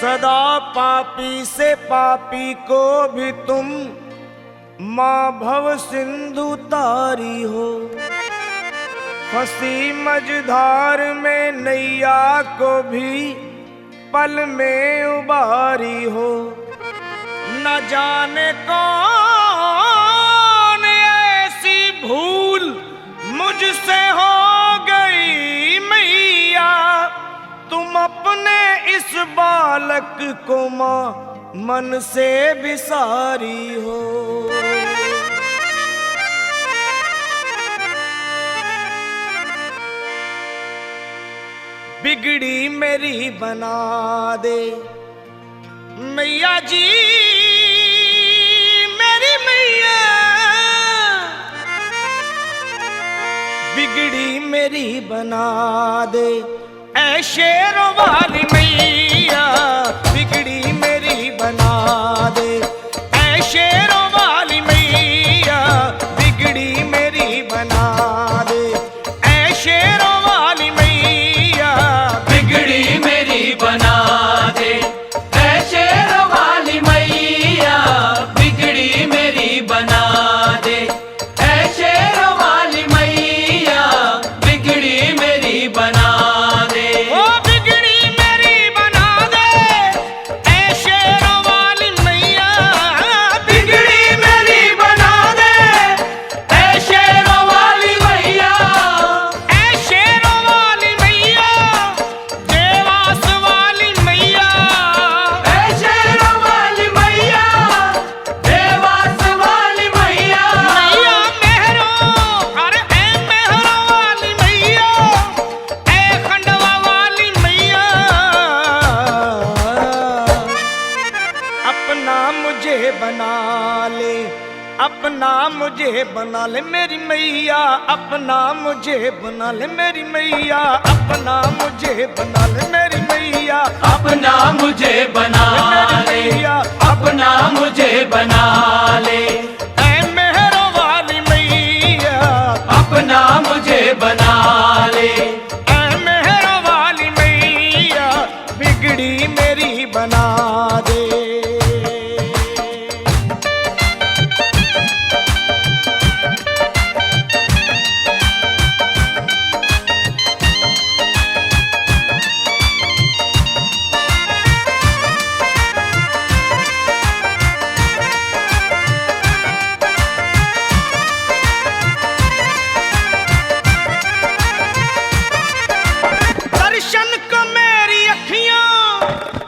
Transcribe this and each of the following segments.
सदा पापी से पापी को भी तुम माँ भव सिंधु तारी हो। फंसी मझधार में नैया को भी पल में उबारी हो। न जाने कौन ऐसी भूल मुझसे हो गई मैया, तुम अपने इस बालक को माँ मन से बिसारी हो। बिगड़ी मेरी बना दे मैया जी, मेरी मैया। बिगड़ी मेरी बना दे ऐ शेरों वाली मैया, बिगड़ी मेरी बना दे ऐ शेरों वाली मैया, बिगड़ी मेरी बना दे ऐ शेरों वाली मैया, बिगड़ी मेरी बना दे ऐ शेरों वाली मैया, बिगड़ी मेरी बना दे ऐ शेरों वाली मैया, बिगड़ी मेरी बना दे। ओ बिगड़ी मेरी बना दे ऐ शेरों वाली मैया, बिगड़ी मेरी बना दे ऐ शेरों वाली मैया, ऐ शेरों वाली मैया, देवास वाली मैया, ऐ शेरों वाली मैया, देवास वाली मैया, मैया मेहरों, अरे ऐ मेहरों वाली मैया, ऐ खंडवा वाली मैया। अपना मुझे बना ले, अपना मुझे बना ले मेरी मैया, अपना मुझे बना ले मेरी मैया, अपना मुझे बना ले मेरी मैया, अपना मुझे बना ले, अपना मुझे बना ले, ऐ मेहरों वाली मैया, अपना मुझे बना ले, ऐ मेहरों वाली मैया, बिगड़ी मेरी बना दे। दर्शन को मेरी अखियां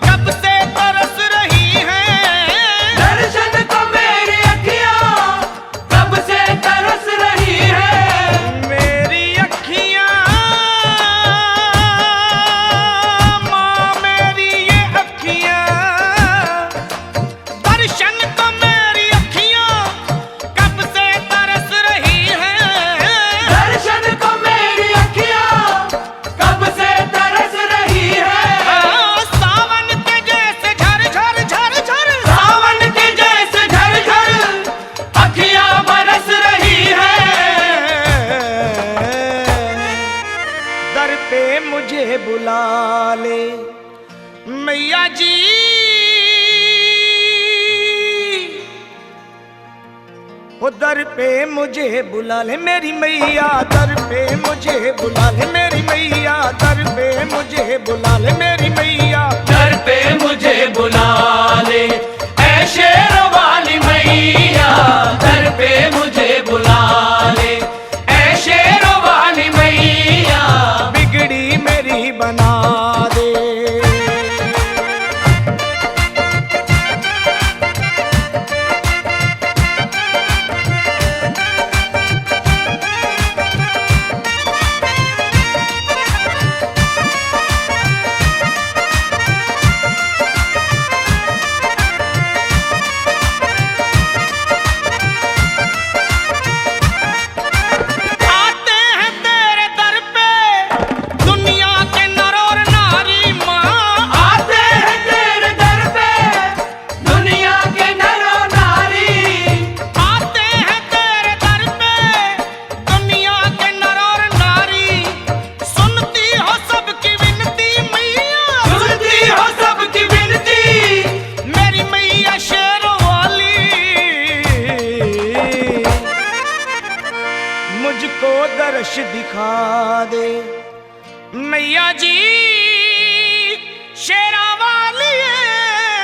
कब से तरस रही हैं, दर्शन को मेरी अखियां कब से तरस रही है, मेरी अखियां माँ मेरी ये अखियां। दर्शन को मेरी अखियां कब से तरस रही हैं, दर्शन को मेरी अखियां कब से तरस रही है, सावन के जैसे झर झर झर झर, सावन के जैसे झर झर अखियां बरस रही है, दर पे मुझे बुला ले मैया जी, वो दर पे मुझे बुला ले मेरी मैया, दर पे मुझे बुला ले मेरी मैया, दर पे मुझे बुला ले मेरी मैया, दर पे मुझे बुला ले ऐ शेरों वाली मैया, दर पे मुझे बुला ले ऐ शेरों वाली मैया, बिगड़ी मेरी बना दे। मुझको दर्श दिखा दे। मैया जी शेर